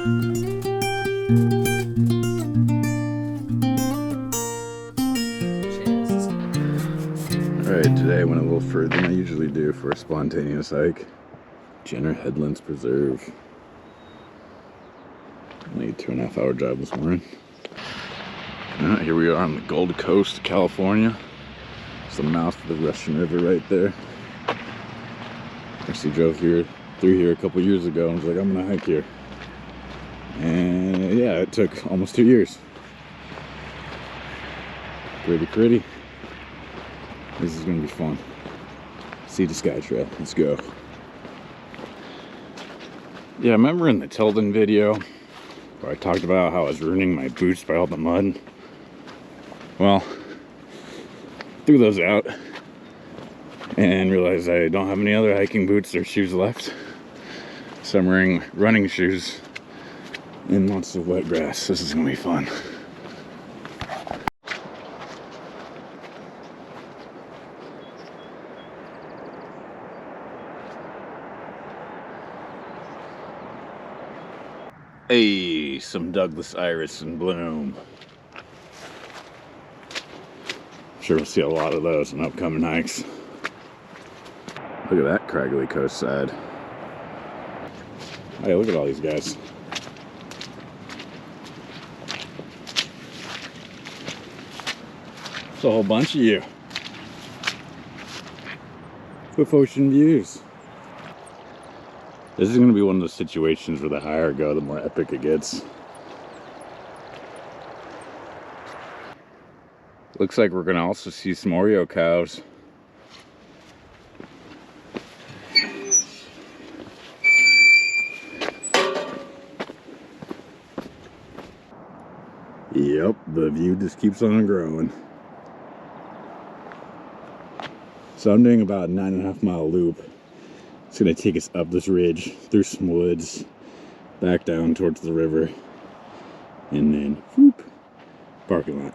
Alright, today I went a little further than I usually do for a spontaneous hike. Headlands Preserve. Only a 2.5 hour drive this morning. Here we are on the Gold Coast, California. It's the mouth of the Russian River right there. Actually drove through here a couple years ago and was like, I'm gonna hike here. And yeah, it took almost 2 years. Pretty. This is gonna be fun. See the Sky Trail. Let's go. Yeah, I remember in the Tilden video where I talked about how I was ruining my boots by all the mud. Well, threw those out and realized I don't have any other hiking boots or shoes left. So I'm wearing running shoes in lots of wet grass. This is gonna be fun. Hey, some Douglas iris in bloom. I'm sure we'll see a lot of those in upcoming hikes. Look at that craggly coast side. Hey, look at all these guys. It's a whole bunch of you. With ocean views. This is going to be one of those situations where the higher I go, the more epic it gets. Looks like we're going to also see some Oreo cows. Yep, the view just keeps on growing. So I'm doing about a 9.5 mile loop. It's gonna take us up this ridge, through some woods, back down towards the river, and then whoop, parking lot.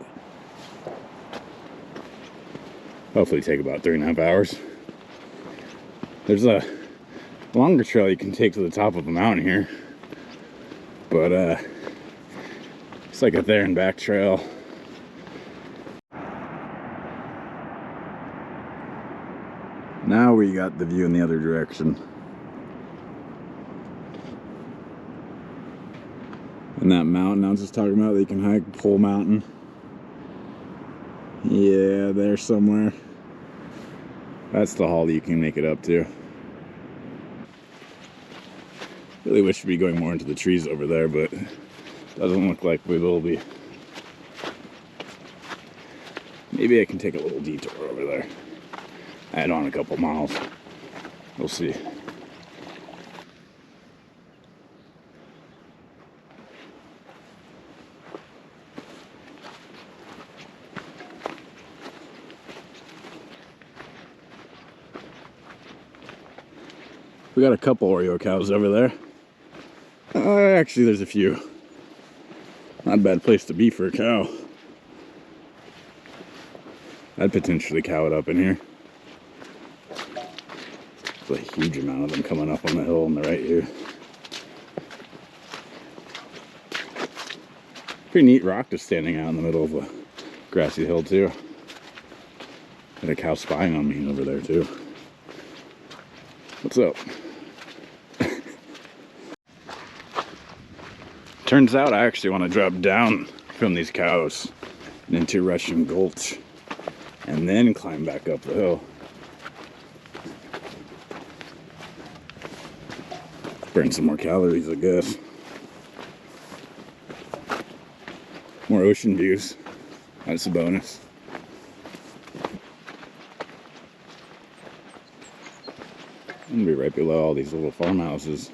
Hopefully take about 3.5 hours. There's a longer trail you can take to the top of a mountain here, but it's like a there and back trail. Now we got the view in the other direction. And that mountain I was just talking about that you can hike, Pole Mountain. Yeah, there somewhere. That's the haul that you can make it up to. Really wish we'd be going more into the trees over there, but doesn't look like we will be. Maybe I can take a little detour over there. Add on a couple miles. We'll see. We got a couple Oreo cows over there. Actually, there's a few. Not a bad place to be for a cow. I'd potentially cow it up in here. There's a huge amount of them coming up on the hill on the right here. Pretty neat rock just standing out in the middle of a grassy hill too. Got a cow spying on me over there too. What's up? Turns out I actually want to drop down from these cows into Russian Gulch and then climb back up the hill. Burn some more calories, I guess. More ocean views. That's a bonus. I'm gonna be right below all these little farmhouses.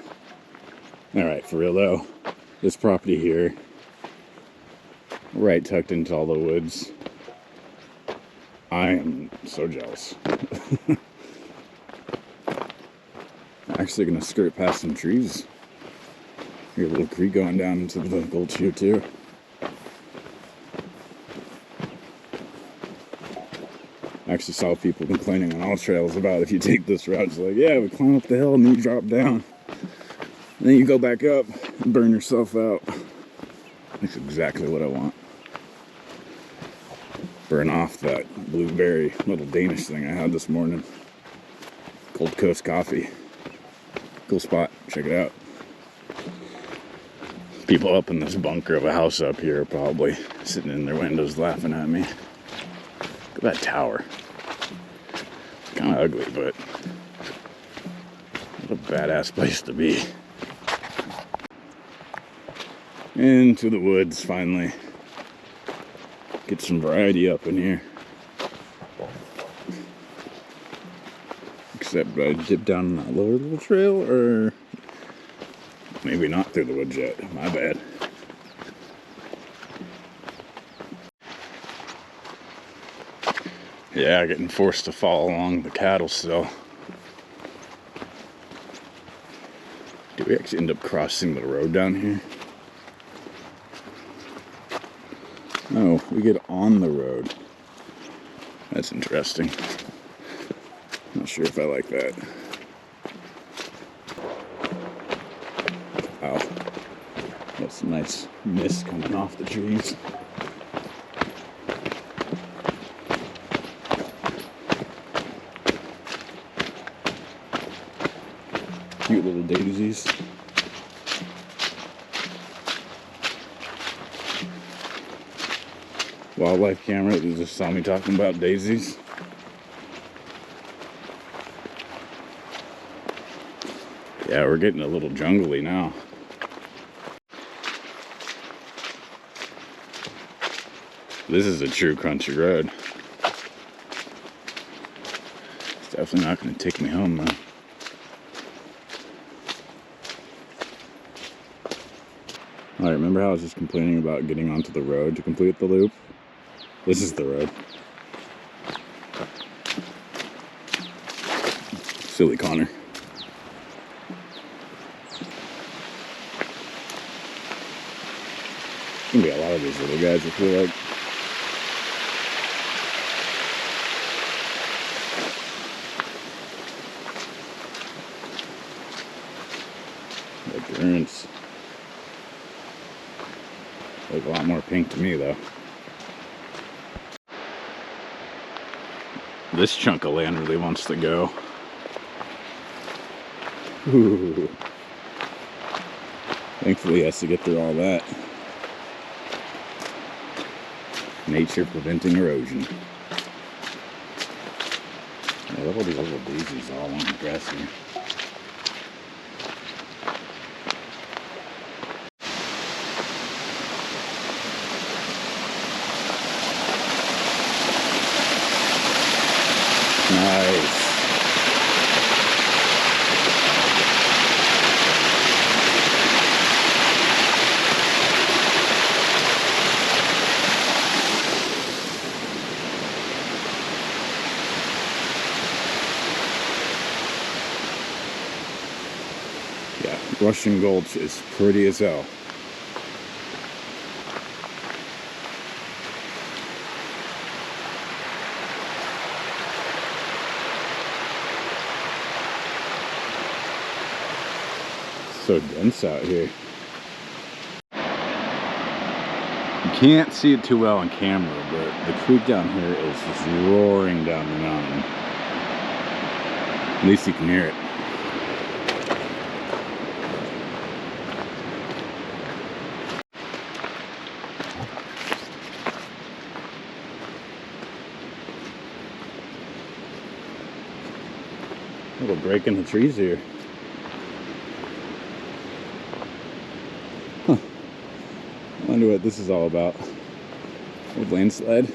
Alright, for real though, this property here, right tucked into all the woods, I am so jealous. Actually gonna skirt past some trees. Here's a little creek going down into the gulch here too. I actually saw people complaining on all trails about if you take this route, it's like, yeah, we climb up the hill and then you drop down. And then you go back up and burn yourself out. That's exactly what I want. Burn off that blueberry little Danish thing I had this morning. Cold Coast coffee. Cool spot. Check it out. People up in this bunker of a house up here are probably sitting in their windows laughing at me. Look at that tower. It's kind of ugly, but what a badass place to be. Into the woods, finally. Get some variety up in here. Except I dip down that lower little trail, or maybe not through the woods yet. My bad. Yeah, getting forced to follow along the cattle still. Do we actually end up crossing the road down here? No, we get on the road. That's interesting. Not sure if I like that. Wow. That's some nice mist coming off the trees. Cute little daisies. Wildlife camera that just saw me talking about daisies. Yeah, we're getting a little jungly now. This is a true country road. It's definitely not going to take me home though. Alright, remember how I was just complaining about getting onto the road to complete the loop? This is the road. Silly Connor. There's gonna be a lot of these little guys, I feel like. Lagoons. Like a lot more pink to me though. This chunk of land really wants to go. Ooh. Thankfully he has to get through all that. Nature preventing erosion. I love all these little daisies all along the grass here. Nice. Yeah, Russian Gulch is pretty as hell. So dense out here. You can't see it too well on camera, but the creek down here is just roaring down the mountain. At least you can hear it. Little break in the trees here. Huh. I wonder what this is all about. Old landslide.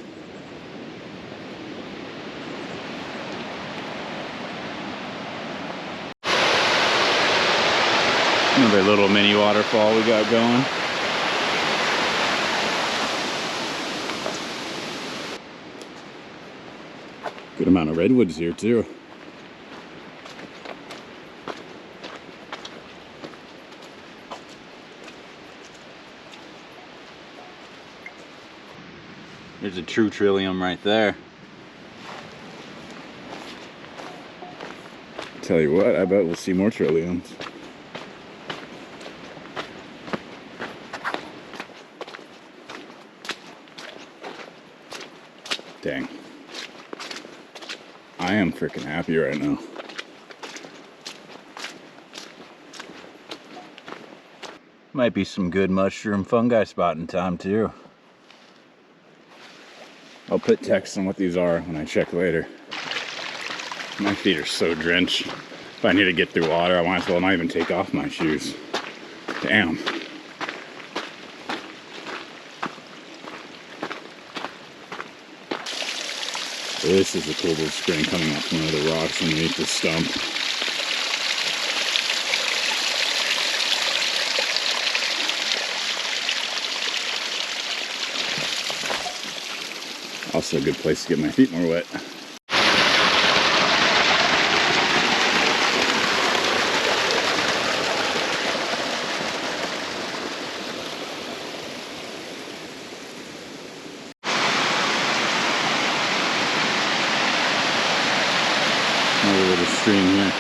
Another little mini waterfall we got going. Good amount of redwoods here too. There's a true trillium right there. Tell you what, I bet we'll see more trilliums. Dang. I am freaking happy right now. Might be some good mushroom fungi spotting time too. I'll put text on what these are when I check later. My feet are so drenched. If I need to get through water, I might as well not even take off my shoes. Damn. This is a cool little spring coming up from one of the rocks underneath the stump. Also a good place to get my feet more wet. Another little stream here.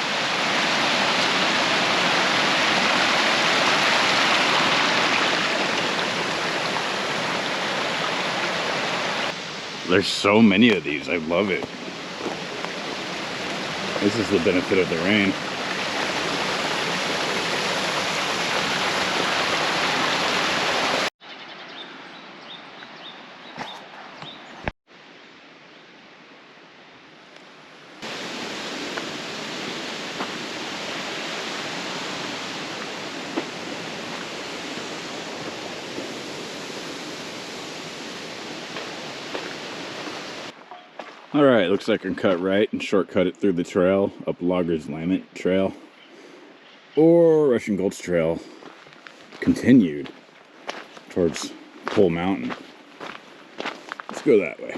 There's so many of these. I love it. This is the benefit of the rain. Alright, looks like I can cut right and shortcut it through the trail up Loggers Lament Trail or Russian Gulch Trail continued towards Pole Mountain. Let's go that way.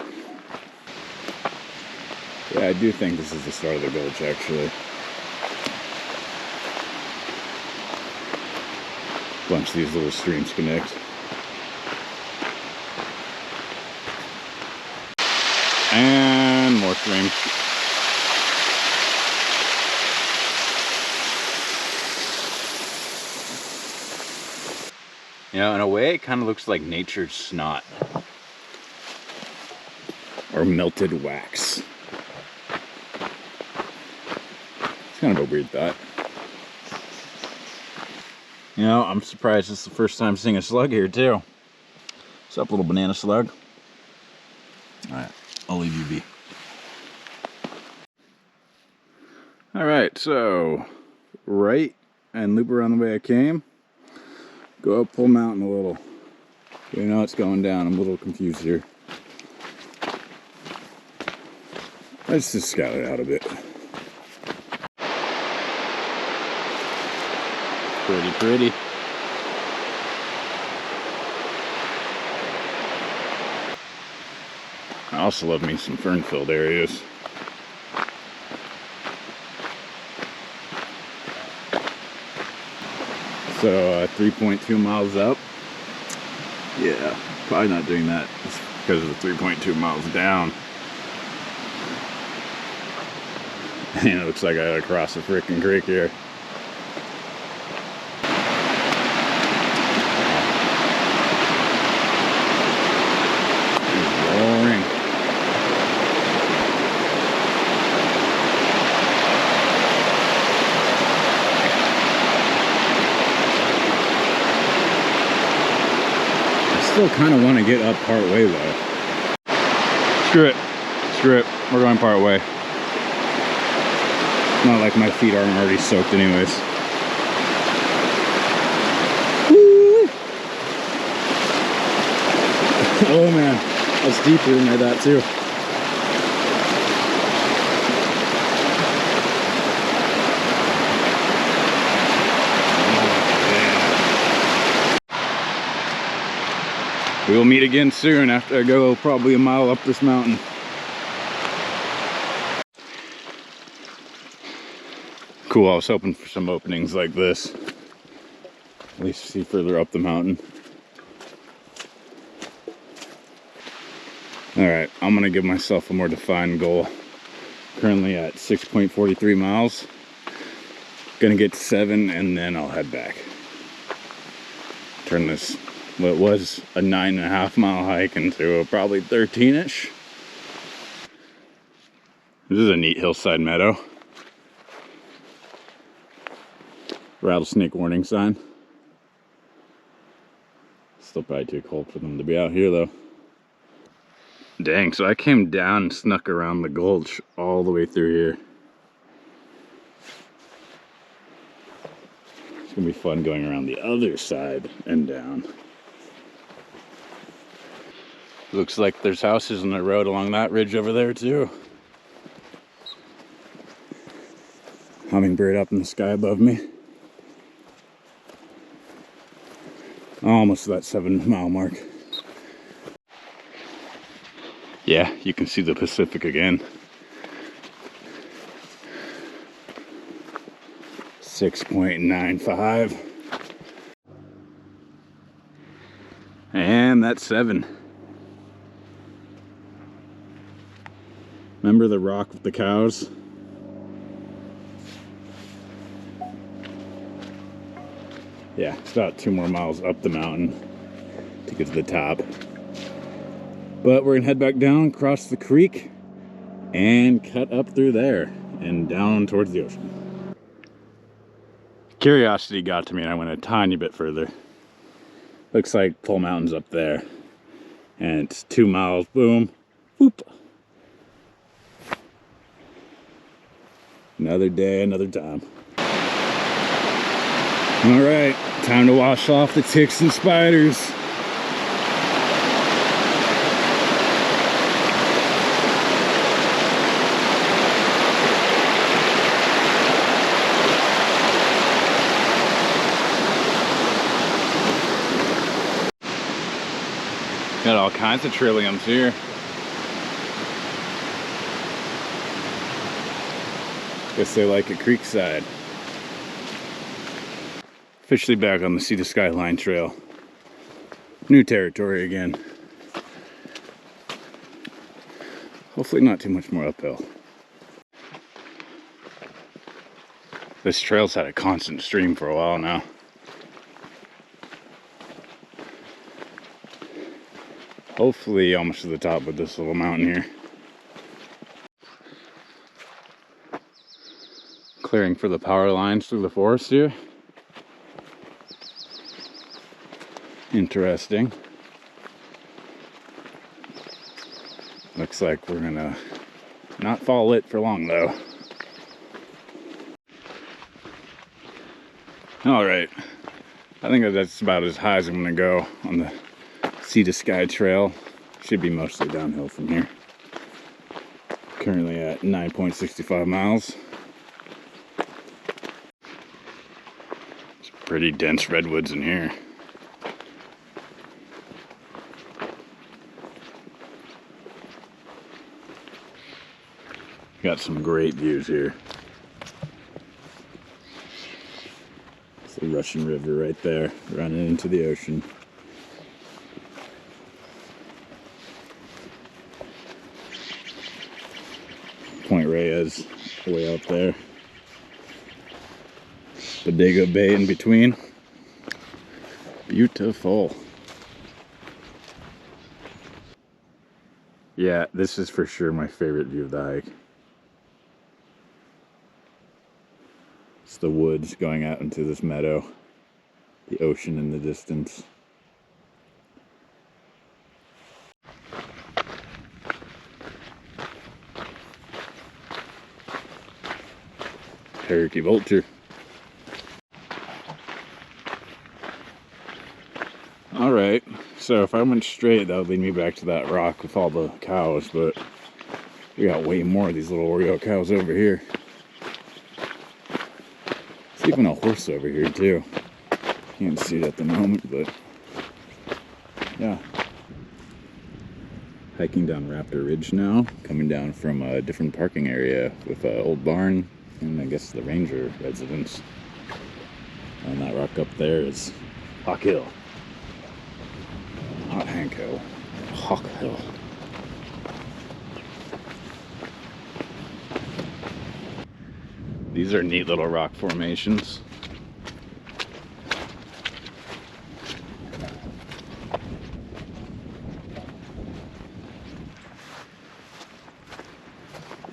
Yeah, I do think this is the start of the gulch actually. Bunch of these little streams connect. And more streams. You know, in a way, it kind of looks like nature's snot. Or melted wax. It's kind of a weird thought. You know, I'm surprised it's the first time seeing a slug here, too. What's up, little banana slug? Alright, I'll leave you be. Alright, so right and loop around the way I came. Go up Pole Mountain a little. You know it's going down. I'm a little confused here. Let's just scout it out a bit. Pretty, pretty. I also love me some fern-filled areas. So 3.2 miles up. Yeah, probably not doing that just because of the 3.2 miles down. And it looks like I gotta cross a freaking creek here. It's roaring. I still kind of want to get up part way though. Screw it. Screw it. We're going part way. Not like my feet aren't already soaked anyways. Woo! Oh man, that's deeper than I thought too. We will meet again soon after I go probably a mile up this mountain. Cool, I was hoping for some openings like this. At least see further up the mountain. Alright, I'm gonna give myself a more defined goal. Currently at 6.43 miles. Gonna get to 7 and then I'll head back. Turn this, what was a 9.5 mile hike into a probably 13-ish. This is a neat hillside meadow. Rattlesnake warning sign. Still probably too cold for them to be out here though. Dang, so I came down and snuck around the gulch all the way through here. It's gonna be fun going around the other side and down. Looks like there's houses on the road along that ridge over there too. Hummingbird up in the sky above me. Almost to that 7-mile mark. Yeah, you can see the Pacific again. 6.95. And that's 7. Remember the rock with the cows? Yeah, it's about 2 more miles up the mountain to get to the top. But we're gonna head back down, cross the creek, and cut up through there and down towards the ocean. Curiosity got to me and I went a tiny bit further. Looks like Pole Mountain's up there. And it's 2 miles, boom, whoop. Another day, another time. All right, time to wash off the ticks and spiders. Got all kinds of trilliums here. Guess they like a creekside. Officially back on the Sea to Skyline Trail. New territory again. Hopefully not too much more uphill. This trail's had a constant stream for a while now. Hopefully almost to the top of this little mountain here. Clearing for the power lines through the forest here. Interesting. Looks like we're gonna not fall lit for long though. All right, I think that's about as high as I'm gonna go on the Sea to Sky Trail. Should be mostly downhill from here. Currently at 9.65 miles. It's pretty dense redwoods in here. Got some great views here. It's the Russian River right there, running into the ocean. Point Reyes way up there. Bodega Bay in between. Beautiful. Yeah, this is for sure my favorite view of the hike. It's the woods going out into this meadow, the ocean in the distance. Turkey vulture. All right, so if I went straight, that would lead me back to that rock with all the cows, but we got way more of these little Oreo cows over here. There's even a horse over here too. Can't see it at the moment, but yeah. Hiking down Raptor Ridge now, coming down from a different parking area with an old barn and I guess the ranger residence. And that rock up there is Hawk Hill. Not Hank Hill. Hawk Hill. These are neat little rock formations.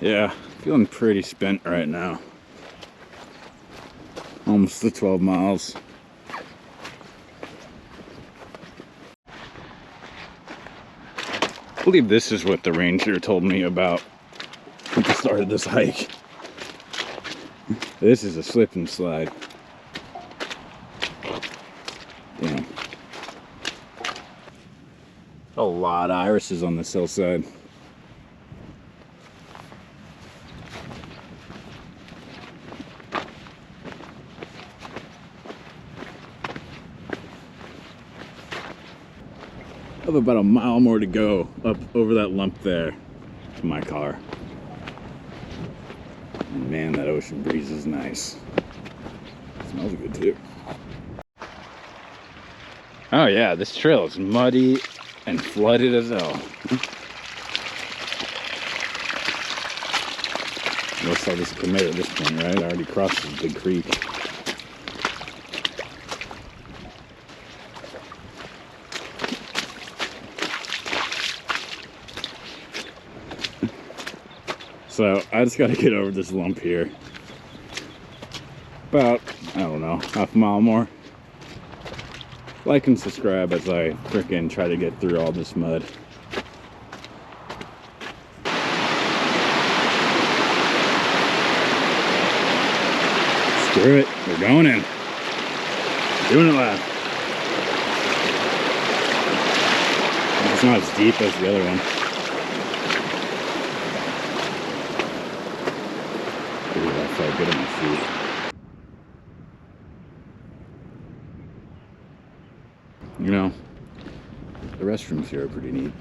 Yeah, Feeling pretty spent right now. Almost the 12 miles. I believe this is what the ranger told me about at the start of this hike. This is a slip and slide. Damn. A lot of irises on this hillside. I have about a mile more to go up over that lump there to my car. And man, that ocean breeze is nice. Smells good too. Oh yeah, this trail is muddy and flooded as hell. Looks like it's committed at this point, right? I already crossed this big creek. So I just gotta get over this lump here. About, I don't know, half a mile more. Like and subscribe as I frickin' try to get through all this mud. Screw it, we're going in. Doing it loud. It's not as deep as the other one. Ooh, that felt good on my feet. You know, the restrooms here are pretty neat.